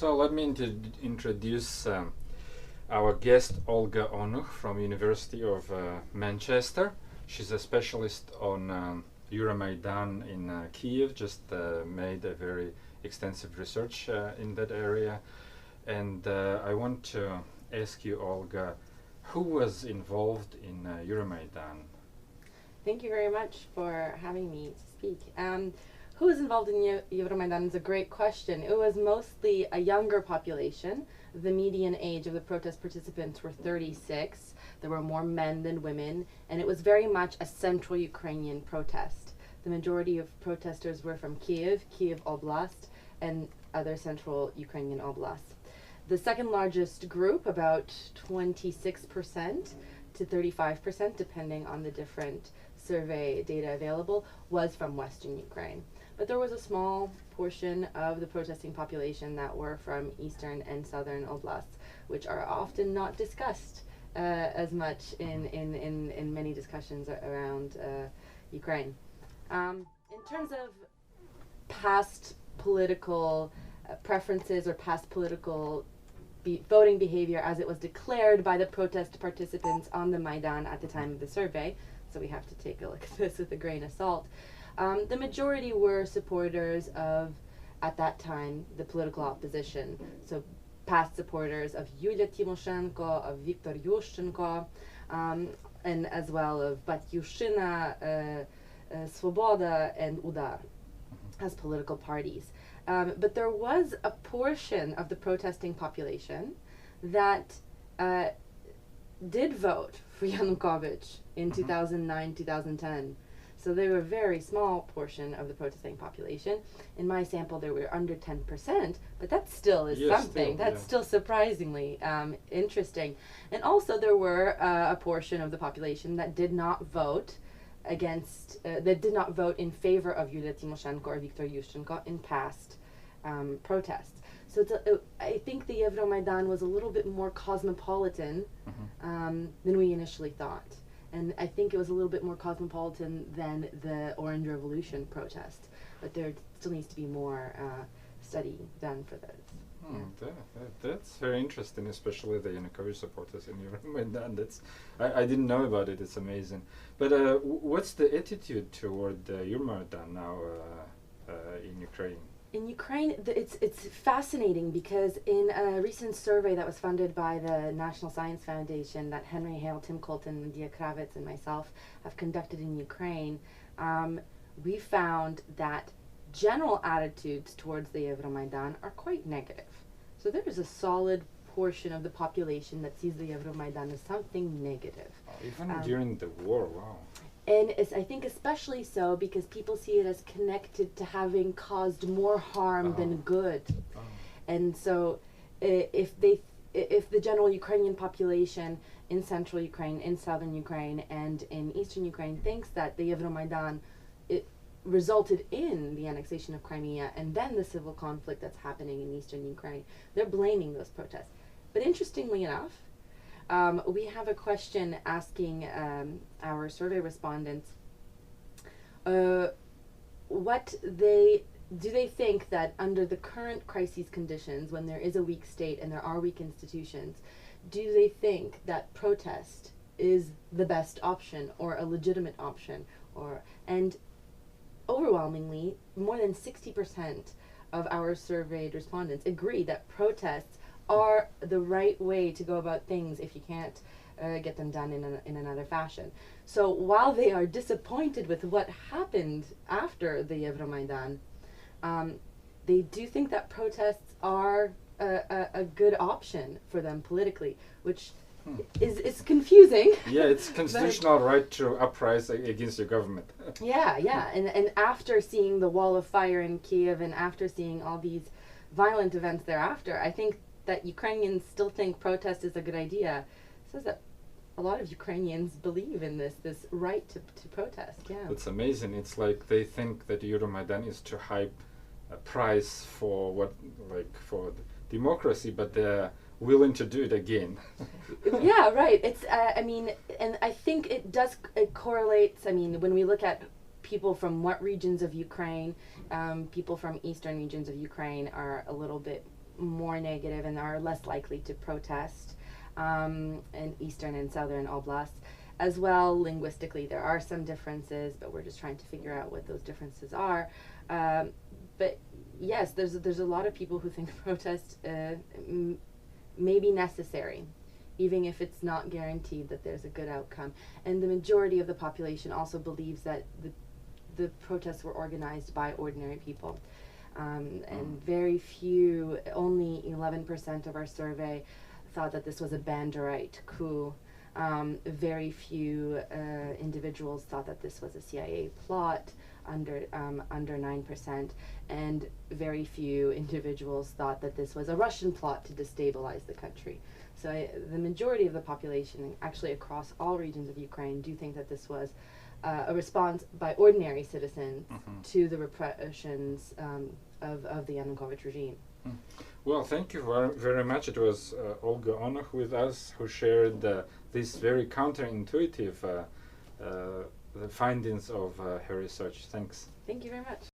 So let me introduce our guest Olga Onuch from University of Manchester. She's a specialist on Euromaidan in Kiev, just made a very extensive research in that area. And I want to ask you, Olga, who was involved in Euromaidan? Thank you very much for having me to speak. Who was involved in Euromaidan is a great question. It was mostly a younger population. The median age of the protest participants were 36. There were more men than women, and it was very much a central Ukrainian protest. The majority of protesters were from Kiev Oblast, and other central Ukrainian oblasts. The second largest group, about 26% to 35%, depending on the different survey data available, was from Western Ukraine. But there was a small portion of the protesting population that were from Eastern and Southern oblasts, which are often not discussed as much in many discussions around Ukraine. In terms of past political preferences or past political voting behavior as it was declared by the protest participants on the Maidan at the time of the survey, so we have to take a look at this with a grain of salt. The majority were supporters of, at that time, the political opposition. So past supporters of Yulia Tymoshenko, of Viktor Yushchenko, and as well of Batyushina, Svoboda, and Udar as political parties. But there was a portion of the protesting population that did vote for Yanukovych in 2009, 2010. So they were a very small portion of the protesting population. In my sample, there were under 10%, but that still is something. That's still surprisingly interesting. And also there were a portion of the population that did not vote against, that did not vote in favor of Yulia Tymoshenko or Viktor Yushchenko in past protests. So I think the Euromaidan was a little bit more cosmopolitan than we initially thought. And I think it was a little bit more cosmopolitan than the Orange Revolution protest. But there still needs to be more study done for this. That's very interesting, especially the Yanukovych supporters in Euromaidan. I didn't know about it. It's amazing. But what's the attitude toward Euromaidan now in Ukraine? In Ukraine, it's fascinating because in a recent survey that was funded by the National Science Foundation that Henry Hale, Tim Colton, Dia Kravitz, and myself have conducted in Ukraine, we found that general attitudes towards the Euromaidan are quite negative. So there is a solid portion of the population that sees the Euromaidan as something negative. Even during the war, wow. And I think especially so because people see it as connected to having caused more harm than good. And so if the general Ukrainian population in central Ukraine, in southern Ukraine, and in eastern Ukraine thinks that the Euromaidan resulted in the annexation of Crimea and then the civil conflict that's happening in eastern Ukraine, they're blaming those protests. But interestingly enough, we have a question asking our survey respondents what do they think that under the current crisis conditions, when there is a weak state and there are weak institutions, do they think that protest is the best option or a legitimate option? And overwhelmingly, more than 60% of our surveyed respondents agree that protests are the right way to go about things if you can't get them done in another fashion. So while they are disappointed with what happened after the Euromaidan, they do think that protests are a good option for them politically, which is confusing. Yeah, it's constitutional right to uprise against your government. Yeah. And after seeing the wall of fire in Kiev and after seeing all these violent events thereafter, I think that Ukrainians still think protest is a good idea. It says that a lot of Ukrainians believe in this right to protest. Yeah, it's amazing. It's like they think that Euromaidan is to hype a price for for democracy, but they're willing to do it again. Yeah, right. It's and I think it correlates. I mean, when we look at people from what regions of Ukraine, people from eastern regions of Ukraine are a little bit more negative and are less likely to protest in eastern and southern oblasts. As well, linguistically, there are some differences, but we're just trying to figure out what those differences are. But yes, there's a lot of people who think protest may be necessary, even if it's not guaranteed that there's a good outcome. And the majority of the population also believes that the protests were organized by ordinary people. And very few, only 11% of our survey thought that this was a Banderite coup. Very few individuals thought that this was a CIA plot, under 9%, and very few individuals thought that this was a Russian plot to destabilize the country. So the majority of the population, actually across all regions of Ukraine, do think that this was a response by ordinary citizens to the repressions of the Yanukovych regime. Well, thank you very much. It was Olga Onuch with us who shared this very counterintuitive the findings of her research. Thanks. Thank you very much.